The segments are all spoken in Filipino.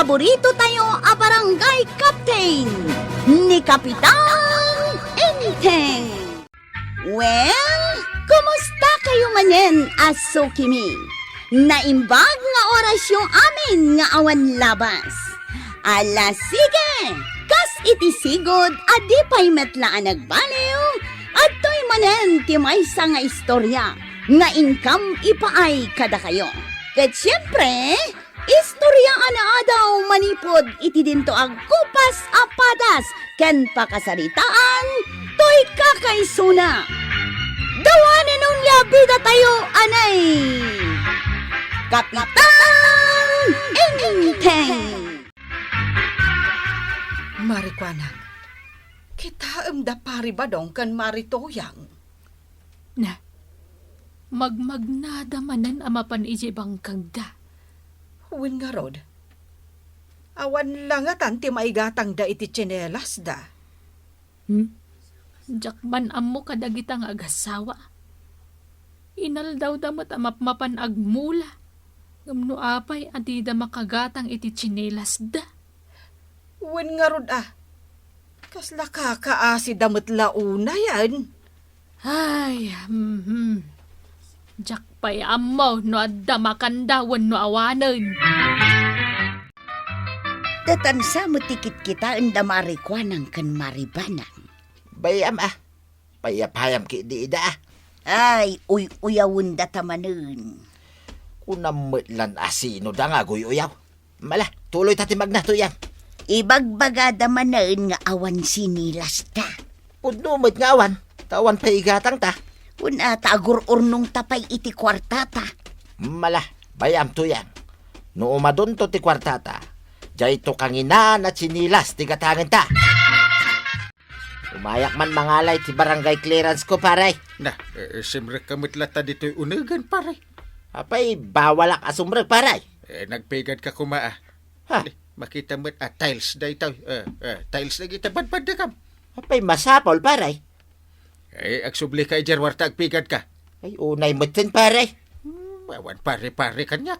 paborito tayo a barangay captain ni Kapitan Enteng. Well, kumusta kayo manen, Asukimi? Naimbag nga oras yung amin nga awan labas. Ala sige, kas itisigod adi pa'y metlaan nagbaliw at to'y manen ti maysa nga istorya nga income ipaay kada kayo. Ket siyempre, istorya ana daw manipod iti dinto ag kupas apadas ken pakasaritaan to'y kakaysuna. Dawanan nung yabida tayo anay Kapitan Enteng. Marikwana, kita da pari ba dong kan maritoyang? Na, magmagnada manan amapan iji bangkag da. Huwin nga rod. Awan lang at anti maigatang da iti tsinelas da. Jakman ammo kadagitang agasawa. Inal daw damat amapmapan agmula. Ngamno apay adi da makagatang iti tsinelas da. Huwin nga rod Kasla kakaasi damat launa yan. Ay, jakpay ammo no adda makandawan no awanan. Tatansa mo tikit kita anda marikwanang kan maribanang. Bayam payapayam ki di ida Ay, uyawon datamanen. Kunamutlan asino da nga uyaw. Mala, tuloy tati magnato yan. Ibagbagada manen nga awan sinilas ta. Pudnumot nga awan, tawan paigatang ta. Una tagur-urnong tapay iti kwartata. Mala, bayam to yan. No umadun to ti kwartata, jay to kanginan at sinilas ti katangin ta. Umayak man mangalay ti barangay clearance ko, paray. Na, simrek kamit lata dito'y unagan, pare. Apay, bawalak asumreg, paray. Nagpigad ka kumaa. Ha? Makita mo't tiles da itaw. Tiles na kita badbad da kam. Apay, masapol, paray. Agsubli ka ijar warta agpigad ka. Ay, unay mo tin, paray. Awan pare-pare kanyak.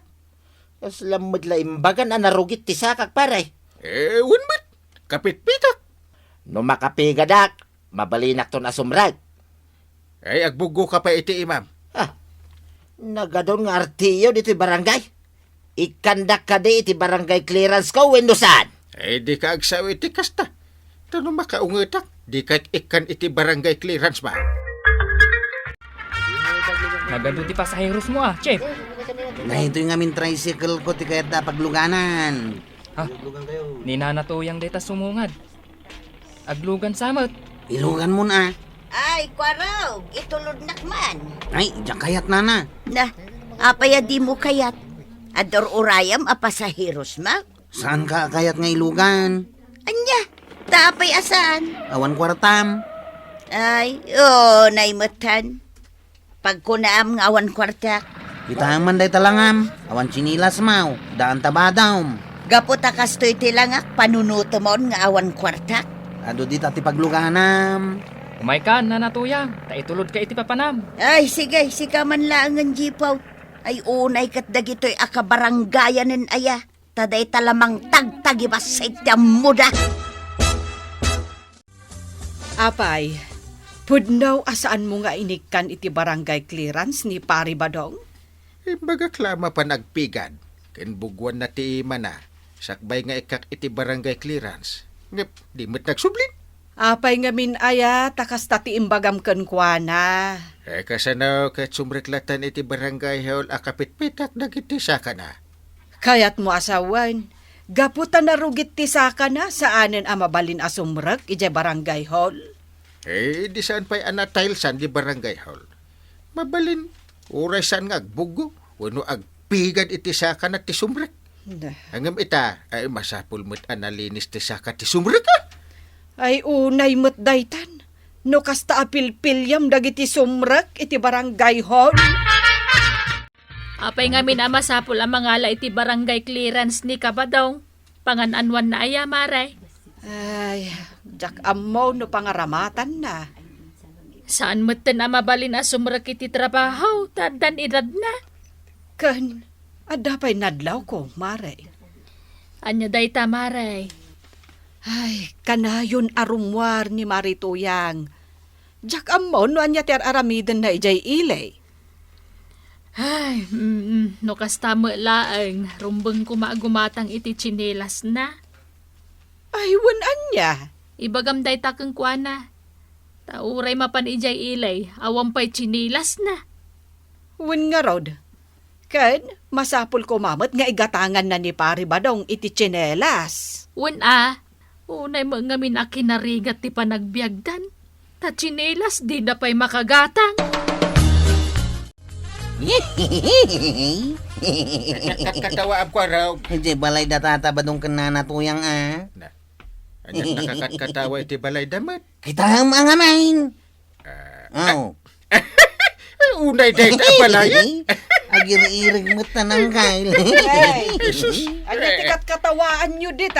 Kaslam madla imbagan na narugit ti sakak, paray. Unmat. Kapit-pitak. No makapigadak, mabalinak to na sumrag. Agbugo ka pa iti imam. Nagadon nga artiyo dito barangay. Ikandak ka di iti barangay clearance ko, wendo saan? Di ka agsaw iti kasta. Tanong makaungetak, di ka ikan iti barangay clearance ba? Nagado ti pasaheros mo Chef. Na ito yung aming tricycle ko ti kayat na pagluganan. Ninanatuyang deta sumungad. Aglugan samot. Ilugan mo na. Ay, kwaraw, itulod nakman. Ay, diyan kayat na. Na, apaya di mo kayat. Ador urayam apasahiros ma? Saan ka kayat nga ilugan? Anya, tapay asan? Awan kwartam. Ay, naimutan. Pagkunaam nga awan kwarta. Kita man day talangam. Awan sinilas mau. Daan tabadaw. Gaputa kastoy tilangak, panunuto mo nga awan kwarta. Ado di tati pagluganam. Umay ka nanatuyang. Taitulod ka iti papanam. Ay, sige, sika man lang ang jipaw. Ay, unay kat dagito'y akabaranggayanin aya. Taday talamang tagtagibas sa ityam muda. Apay, pudnaw asaan mo nga inikan iti barangay clearance ni pari badong? Baga klama pa nagpigad. Ken bugwan na ti ima na. Sakbay nga ikak iti barangay clearance. Ngep, di mo't nagsublin. Apay nga min aya, takas tati imbagam ken kuana. Kasanaw kat sumreklatan iti barangay hall akapit-pitak dagiti saka na. Kayat mo asawan, gaputan na rugit ti saka na saanen amabalin asumrek ije barangay hall. Di saan pa'y anatilesan di barangay hall. Mabalin, uray saan nga agbugo, wano agpigad iti saka na ti sumrek. Hangam ita, ay masapul mo't analinis ti saka ti sumrek Ay unay mo't daytan, no kasta apilpilyam dagiti sumrek iti barangay hall. Apay nga minamasapol ang mangala iti barangay clearance ni Kabadong. Pangananwan na aya, maray. Ay, jak amaw no pangaramatan na. Saan mo na mabalin na sumrak iti trabaho, tadan edad na? Kan, adapay nadlaw ko, maray. Anya day tamaray. Ay, kanayon arumwar ni Marituyang. Jak amon no anya tiar aramiden na ijay ilay. Ay, no kastamo laeng, rumbeng ko maagumatang iti tsinelas na. Ay, wan anya. Ibagam day takeng kuana. Tauray mapan ijay ilay, awam pa'y tsinelas na. Wan nga rod. Ken, masapul ko mamat nga igatangan na ni pari badong iti tsinelas. Unay mga minakinarigat ti panagbiagdan. Ta tsinelas di na pa'y makagatang. Katawa ko raw. Ije balay da tatabadong ka na natuyang ah. Anya nakakatawa iti balay damat. Kita ang mga main. Oh. Unay day ta balay. Agir-irig mo tanang kail. Ay, anya tikat katawaan nyo dit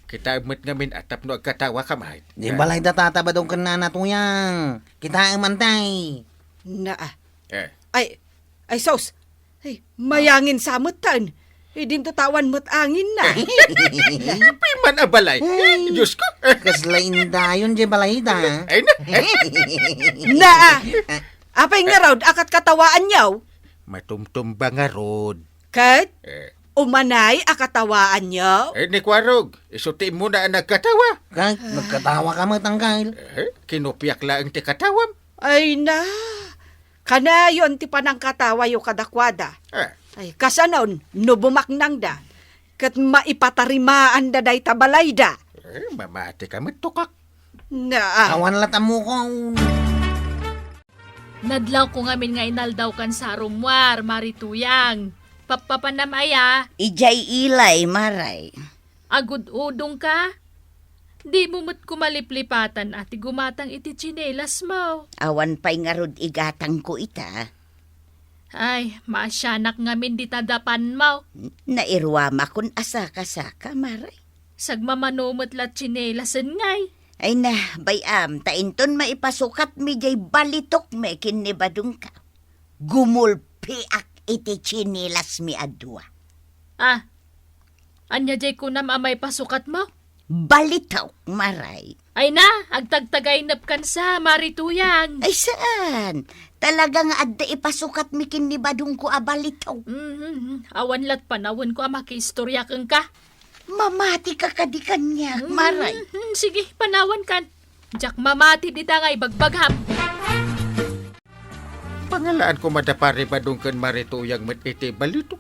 Kita met ngamin atap no agkatawa kamay. Di balay da tatabadong ka na natuyang. Kita ang mantay. Na, Eh. ay sos. Ay, mayangin samutan. Idin tawan mo't angin na. Piman a balay. Diyos ko. Kaslain dayon je balay da. Ay na. Na, apay nga raw, akat katawaan nyaw. Matumtumba nga rod. Kat, Eh. umanay akatawaan nyaw. Ni Kwarog, isuti mo na ang nagkatawa. Kay, nagkatawa ka mo tangkail. Kinupiak lang ti katawam. Ay na, kanayon ti panang katawa yung kadakwada. Ay, kasanon, nubumaknang da. Kat maipatarimaan da day tabalay da. Mamati ka tukak. Na, Awan latam mo ko. Nadlaw ko ngamin nga inaldaw kan sa rumwar, Marituyang. Papapanamaya, Ijay ilay, maray. agud-udong ka. Di mo mo't kumaliplipatan at gumatang iti tsinelas mo. Awan pa'y nga rod igatang ko ita. Ay, maasyanak ngamin di tadapan mo. Nairwama kun asaka-saka, maray. Sagmamanumot la tsinelasan ngay. Ay na, bayam, tainton maipasukat mi jay balitok me kinibadong ka. Gumulpi ak iti chinilas mi adwa. Anya jay kunam amay pasukat mo? Balitaw, maray. Ay na, agtagtagay napkan sa Marituyang. Ay saan? Talagang adda ipasukat mi kinibadong ko abalitaw. Awan lat panawon ko makiistorya kang ka. Mamati ka kadikan niya, maray. Sige, panawan kan. Jak mamati di ngay bagbagham. Pangalaan ko madapari ba doon kan Marituyang iti balito?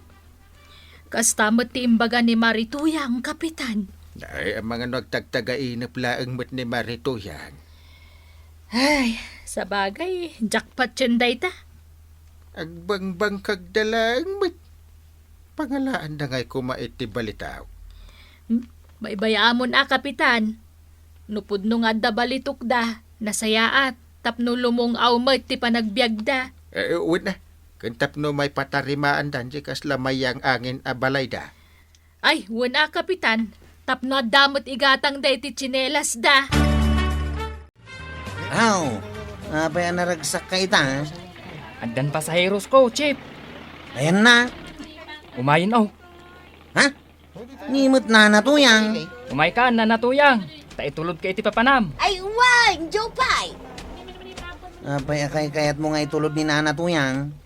Kastamot ti imbaga ni Marituyang, kapitan. Ay, ang mga nagtagtagainap laang mat ni Marituyang. Ay, sa bagay, jackpot tsenday ta. Agbangbang kagdalang mat. Pangalaan na ngay kumaiti balitaw. Baybayamon kapitan. Nupudno nga da balitok da, nasayaat, tapno lumong awmet ti panagbiagda. Uwit na. Kantap no may patarimaan dan jikas lamayang angin abalay da. Ay, wala kapitan. Tapno damot igatang da iti tsinelas da. Aw, apay naragsak ka ita. Andan pasaheros ko, Chip. Ayan na. Umayin oh. Ha? Nimot na natuyang. Umay ka na natuyang. Taitulod ka iti papanam. Ay, wag, Jopay! Apay akay kayat mo nga itulod ni nanatuyang.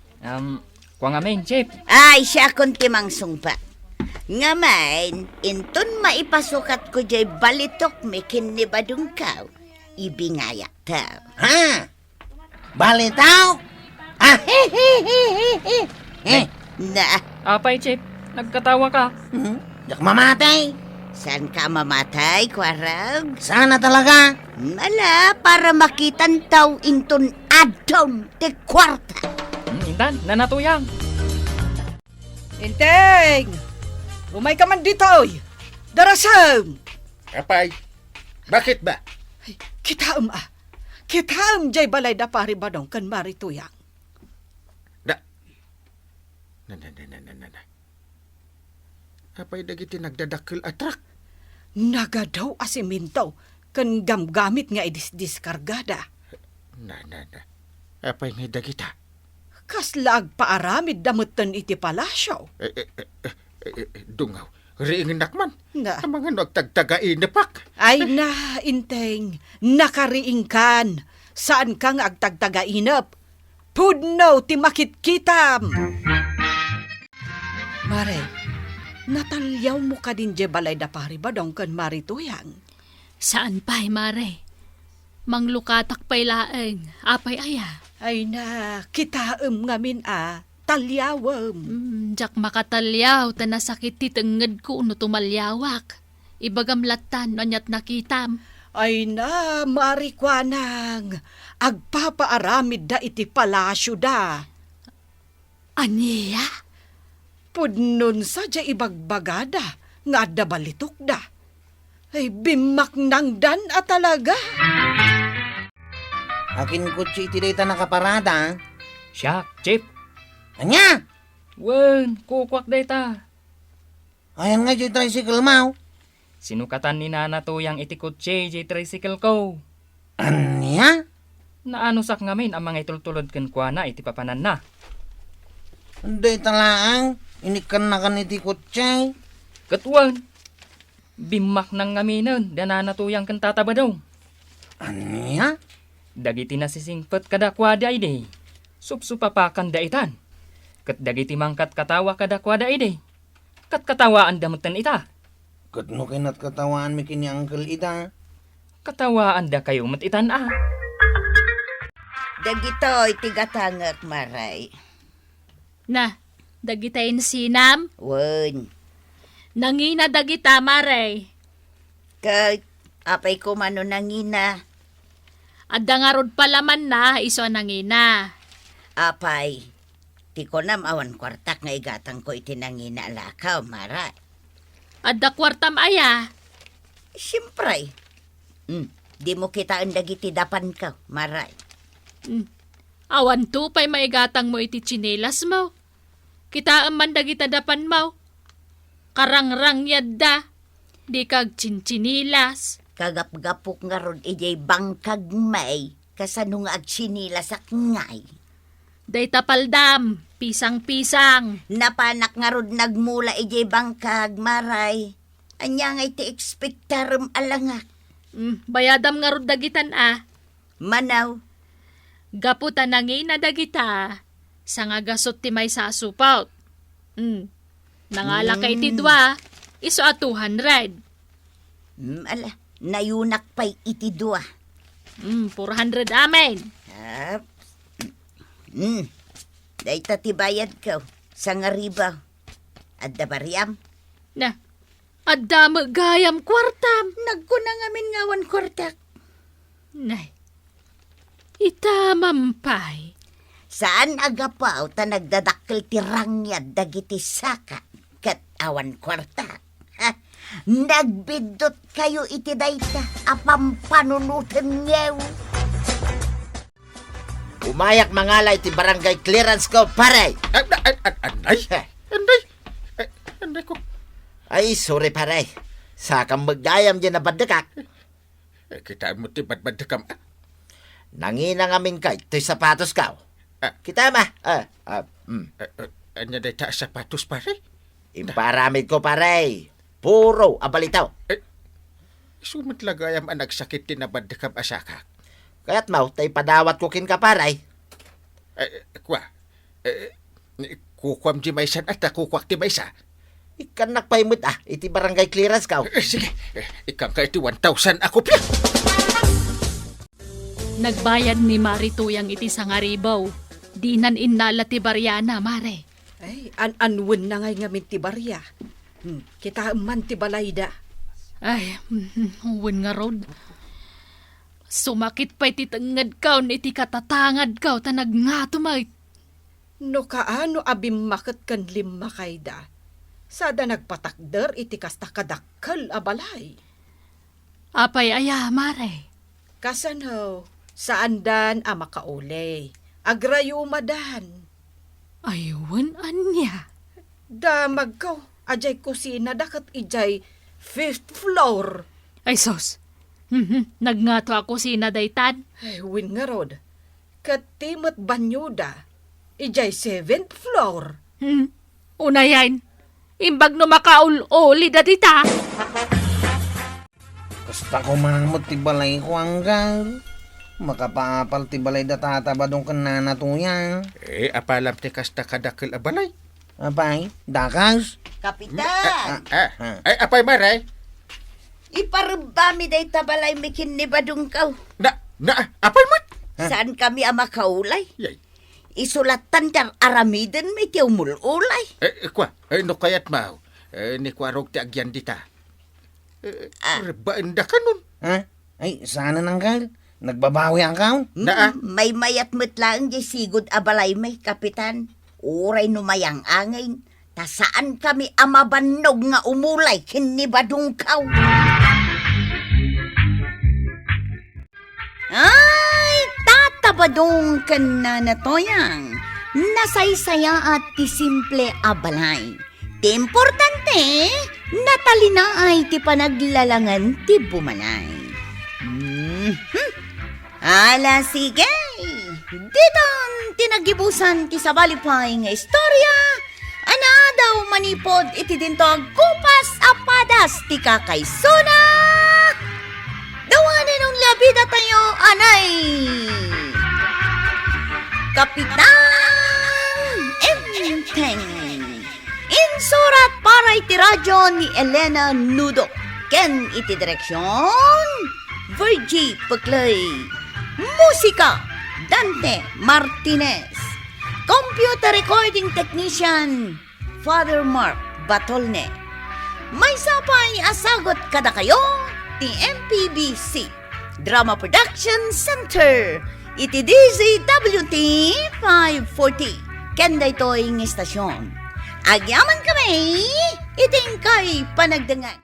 Kuha nga main, Chip. Ay, siya kon timang sungpa. Nga main, inton maipasukat ko jay balitok me kinibadong kaw. Ibingaya tao. Ha? Balitaw? Ah, Na, Apay, Chip. Nagkatawa ka. yak mamatay. saan ka mamatay, Kwarag? Sana talaga. Mala, para makitan tao inton adon te kwarta. Indan, nanatuyang. Inteng! Umay ka man dito, oy! Darasam! Apay, bakit ba? Ay, kitaam Kitaam jay balay da pari badong kan Marituyang. Na. Apay dagiti nagdadakil atrak. Naga daw asiminto kan gamgamit nga idiskargada. Na. Apay may dagita. Kaslag paaramid damutan iti palasyo. Dungaw. riingnak man. Na. Ang mga nagtagtagain na pak. Ay na, Inteng, nakariing kan. Saan kang agtagtagainap? Pudno ti makitkitam. Mare, natalyaw mo ka din je balay da pari ba dong kan marituyang? Saan pa'y, Mare? Manglukatak pa'y laeng, apay aya. Ay na, kitaem ngamin talyawem. Jak makatalyaw, tanasakit ti tenged ko no tumalyawak. Ibagamlatan, anyat nakitam. Ay na, marikwanang, agpapaaramid da iti palasyo da. Aniya? Pudnon sadya ibagbagada, nga da balitok da. Ay bimak nang dan talaga. Akin kutsi iti dayta nakaparada. Siya, Chip. Anya? Wen, kukwak dayta. Ayan nga jay tricycle mau. Sinukatan ni nanatuyang iti kutsi jay tricycle ko. Anya? Naanusak ngamin ang mga itultulod kan kwa na iti papanan na. Day talaang, inikan na kan iti kutsi. Katwan, bimak nang ngaminan, dananatuyang kan tatabadaw. Anya? Dagiti nasisingpet kadakwada ide. Supsupapakan daitan. Kat dagiti mangkat katawa kadakwada ide. Kat katawaan damutan ita. Kat no kinat katawaan mi kini Uncle Ida. Katawaan da kayo matitan Dagito iti gatangak, Maray. Na, dagitayin sinam? Wen, Nangina dagita, Mare. kag apay ko mano nangina. Adda nga rod palaman na, iso nangina. Apay, ti ko nam awan kwartak nga igatang ko iti nangina lakaw, Maray. Adda kwartam aya. Siyempre. Di mo kita ang dagiti dapan ka, Maray. Awan to pa'y maigatang mo iti chinelas mo. Kita man dagita dapan mo. Karangrang yadda. Di kag chinchinilas. Kagap-gapok nga rod ijay bangkag may kasano nga agsinilas ak ngay. Day tapaldam. Pisang-pisang. Napanak nga rod nagmula ijay bangkag, Maray. Anya nga iti ekspektarum alangak. Bayadam nga rod dagitan Manaw, Gaputan nangina dagita. Sa nga gasot ti may sasupaut. Nangalakay ti dwa. Iso a 200. ala, nayunak pa'y iti dua. 400 amen. Dahita ti bayad ka, sa nga riba. Adda bariyam, Na, adda magayam kwartam. nagkunang amin ngawan kortak. Nay, itamampay. Saan agapaw ta nagdadakkel ti rangyad dagiti saka ket awan kwarta. Nagbidot kayo iti dayta apam panunutan ngew. Umayak mangalay ti barangay clearance ko, pare. Anday? Anday? Anday ko. Ay, sorry, pare. Sakang magdayam dyan na bandakak. Kita mo ti badbadakam. Nangina ngamin kay, to'y sapatos ka. Kita ma. Anya day ta sapatos pare? Imparamid ko, pare. Puro abalitaw. Sumit lagayam ang nagsakit ti na badakam asaka. Kaya't mau, tay padawat ko kin ka, pare. Kwa? Kukwam di maysan at kukwak ti maysa. Ikan nakpaimut iti barangay clearance ka. Sige, ikang ka iti 1,000 ako pya. Nagbayad ni Marituyang iti sangaribaw. Dinan innala ti Baryana, Mare. Ay, anwen na ngay ngamin ti barya. Kita man ti balayda. Ay, uwan nga rod. Sumakit pa'y titangad kaw iti katatangad kaw tanag nga tumay. No kaano abim maket kan lima kayda. Sada nagpatakder iti kasta kadakkel abalay. Apay aya, Mare. Kasano, saan dan makaulay. Agrayo madan. Ayun, anya. Damag ko, ajay kusina dakat ijay 5th floor. Ay, sos. Nagngato ako sinadaytan. Ay, win nga rod. Katimot banyuda, ijay 7th floor. Unayan, Imbag no makaul-uli da dita. Kasta ko mamot ti balay ko hanggang. Makapaapal ti balay da tatabadong kanana tuyang. Apalam ti kasta kadakil abalay. Apay, dakas. Kapitan, Apay maray. iparubami day tabalay may kinibadong kaw. Apay mat? Saan kami ama kaulay? Yay. Isulatan dar aramiden may kiumululay. Kwa, no kayat mau. Ni kwarog ti agyan dita. Baenda ka nun. Ha? Ay, sana nanggal. Nagbabawi ang kaw. May mayat lang di sigod abalay may kapitan. Uray numayang angin. Ta saan kami amabanog nga umulay kinibadong kaw. Ay, tatabadong ka na natoyang. Nasaysaya at ti simple abalay. Ti importante, natalina ay ti panaglalangan ti bumanay. Ala, sige. Ditan tinagibusan ti sabalipay nga istorya. Ana daw manipod iti dintog kupas apadas ti kakaysuna. Dawanin ng labida tayo, anay. Kapitan Enteng. Insurat para iti radyo ni Elena Nudo. Ken iti direksyon Virgie Paglay. Musika Dante Martinez. Computer recording technician Father Mark Batolne. May sapay asagot kada kayo ti MPBC Drama Production Center iti DZWT 540 kenda ito'y ng istasyon. Agyaman kami iting kay panagdangan.